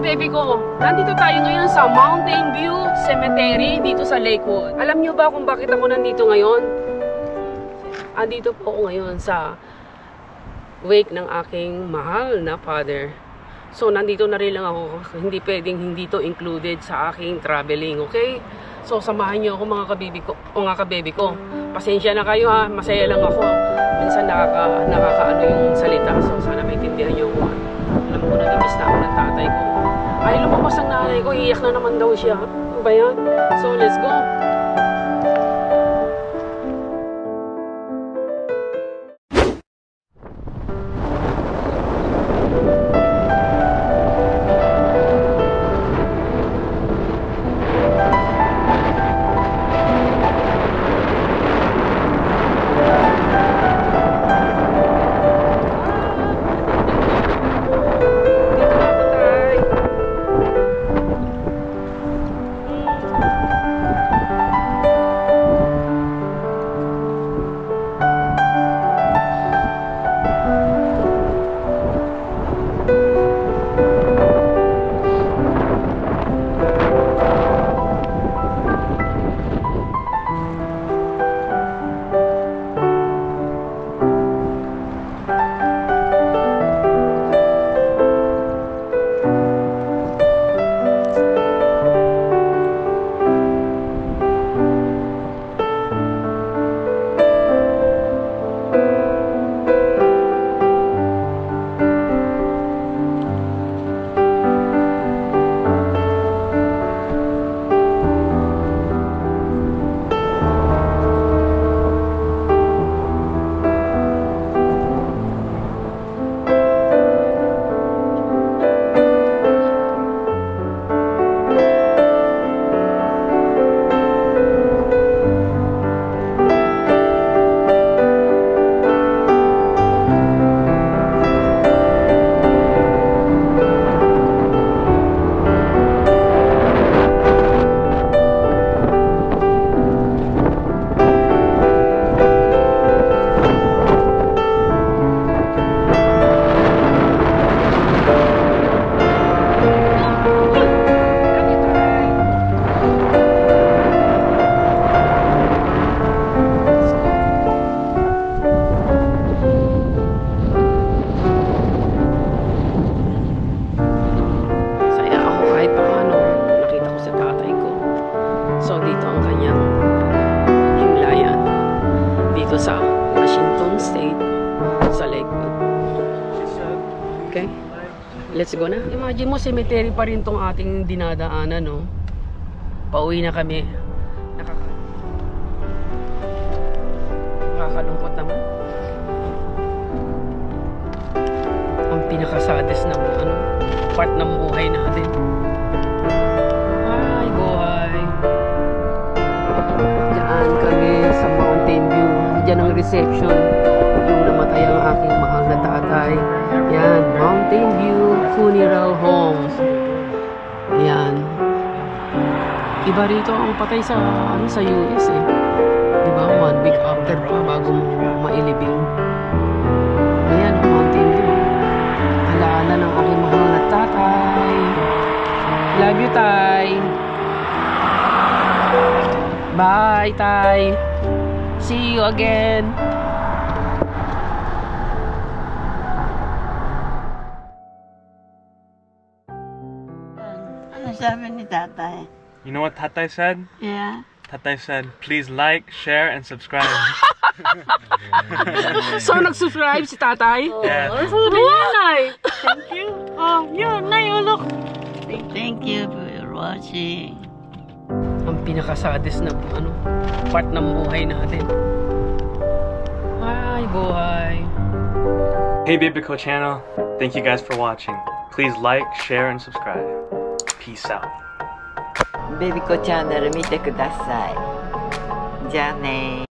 baby ko, nandito tayo ngayon sa Mountain View Cemetery dito sa Lakewood. Alam niyo ba kung bakit ako nandito ngayon? Andito po ako ngayon sa wake ng aking mahal na father. So nandito na rin lang ako, hindi pwedeng hindi to included sa aking traveling, okay? So samahan niyo ako mga kababy ko. Pasensya na kayo ha, masaya lang ako. Minsan nakakaano yung salita. So sana maintindihan niyo kung alam ko nagigis na ako ng tatay ko. Ay, lumabas ang nanay ko, iiyak na naman daw siya. Ano ba yan? So let's go. Sa Washington State sa Lakewood. Okay? Let's go na. Imagine mo, cemetery pa rin tong ating dinadaanan, no? Pauwi na kami. Nakakalungkot naman. Ang pinakasadis na part ng buhay natin. Ay, buhay. Diyan kami sa Mountain View. Diyan ang reception yung namatay ang aking mahal na tatay. Yan, Mountain View Funeral Homes. Yan. Iba rito ang patay sa sa US eh. Diba? 1 week after pa bago mailibing. Ayan, Mountain View. Alaala ng aking mahal na tatay. Love you, tay. Bye, tay. See you again. Ano sabi ni tatay? You know what Tatay said? Yeah. Tatay said, please like, share, and subscribe. So, nag-subscribe si tatay? Yeah. Nay! Thank you. Oh, yun, Nay, look. Thank you for watching. Ang pinakasadis na part ng buhay natin. Ay, buhay. Hey Bibico channel, thank you guys for watching. Please like, share, and subscribe. Peace out. ベビコチャンネル見てください。じゃあねー。